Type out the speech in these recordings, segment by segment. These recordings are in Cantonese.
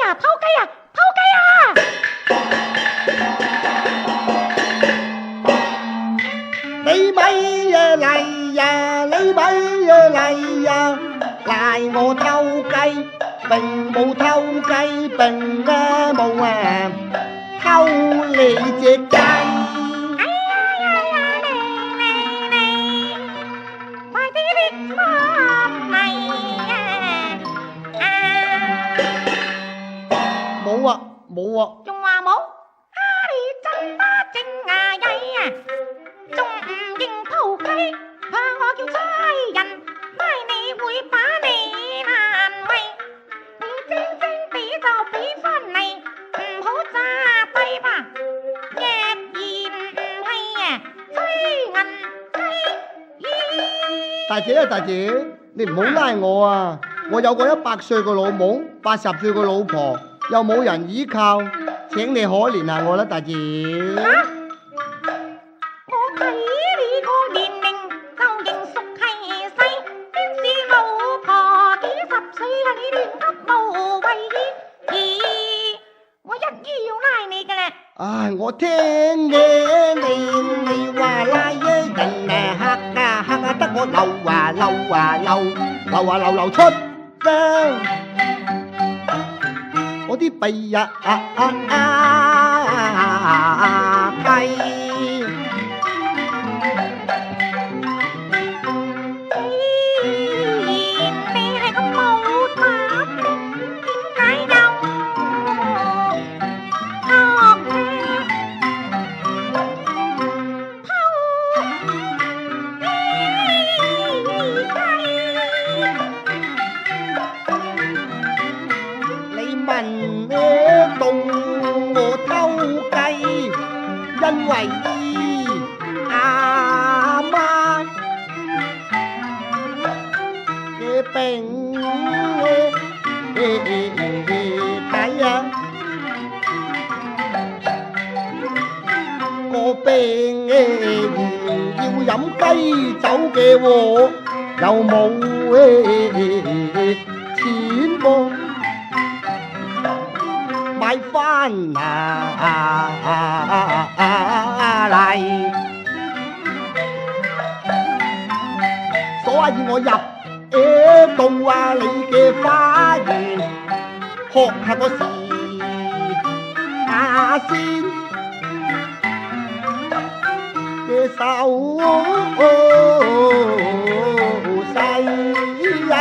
啊，偷雞啊，偷雞啊！你咪嘢嚟呀，你咪嘢嚟呀，賴我偷雞，並冇偷雞，並冇偷你隻雞。冇啊，冇啊，仲話冇？你真巴正牙曳啊！仲唔認偷雞？怕我叫差人拉你會把你難為。你精精地就俾返嚟，唔好詐低吧。若然唔係啊，追銀雞。大姐啊，大姐，你唔好拉我啊！我有個100歲個老母，80歲個老婆，又冇人依靠，請你可憐下我啦，大姐。我睇你個年齡就認熟係細，邊是老婆幾十歲係亂噏無謂咦，我一於要拉你㗎啦！唉，我聽嘅你話拉一人黑得我流出聲，我啲鼻雞。因為阿媽嘅病睇啊，個病要飲雞酒嘅喎，又冇錢噃。買返嚟，所以我入到你嘅花園，學下個時先嘅手勢啊！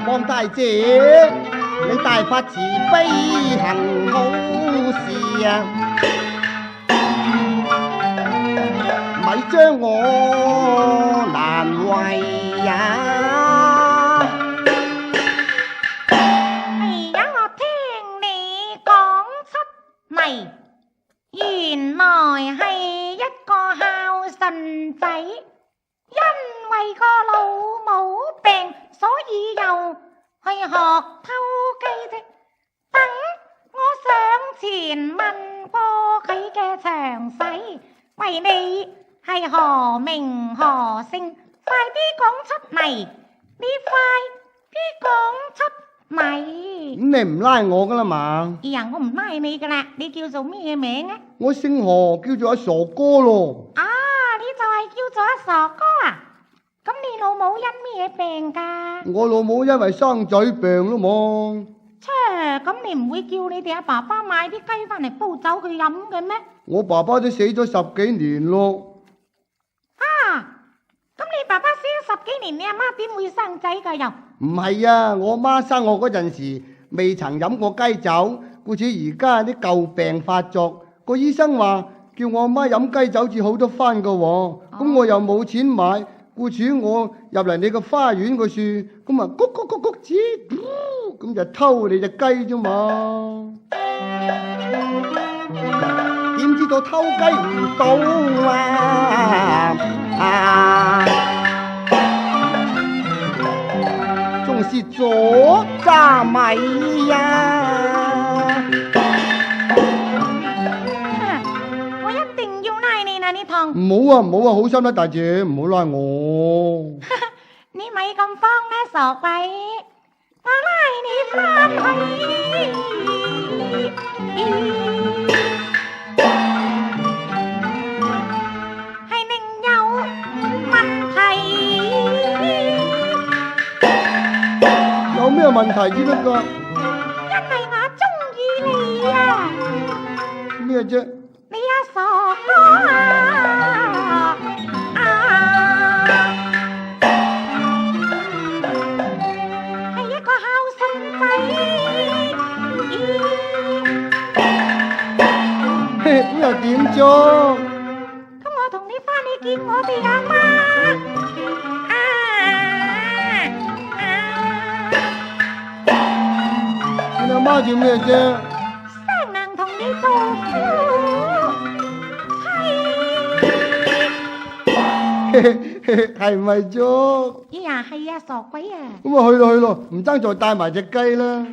王大姐，你大發慈悲行好事啊！咪將我難為呀！係啊，我聽你講出嚟，原來係一個孝順仔，因為個老母病，所以又去學偷雞啫。等我上前問過佢嘅詳細，喂，你係何名何姓？快啲講出嚟！你快啲講出嚟！咁你唔拉我噶啦嘛？哎呀，我唔拉你噶啦，你叫做咩名啊？我姓何，叫做阿傻哥咯。啊，你就係叫做阿傻哥啊？咁你老母因咩病噶？我老母因為生仔病咯嘛。切，咁你唔會叫你哋阿爸爸買啲雞翻嚟煲酒佢飲嘅咩？我爸爸都死咗10幾年咯。啊，咁你爸爸死咗10幾年，你阿媽點會生仔噶又？唔係啊，我媽生我嗰陣時未曾飲過雞酒，故此而家啲舊病發作，個醫生話叫我阿媽飲雞酒至好得翻噶喎。咁我又冇錢買，故此我入嚟你個花園個樹，咁啊谷谷谷谷子，咁就偷你隻雞啫嘛。點知道偷雞唔到啊！鍾師是左揸米呀！我一定要拉你啦，呢堂。唔好啊，唔好啊，好心啦，大姐，唔好拉我。你咪咁慌啦，傻鬼！我拉你翻去。係另有問題。有咩問題先得㗎？因為我中意你啊！咩啫？你啊傻哥啊！係一個孝順仔。咁又點做？咁我同你翻去見我哋阿媽。見阿媽做咩啫？生硬同你做夫妻。係咪啫？哎呀，係啊，傻鬼啊！咁啊去咯，唔爭再帶埋隻雞啦。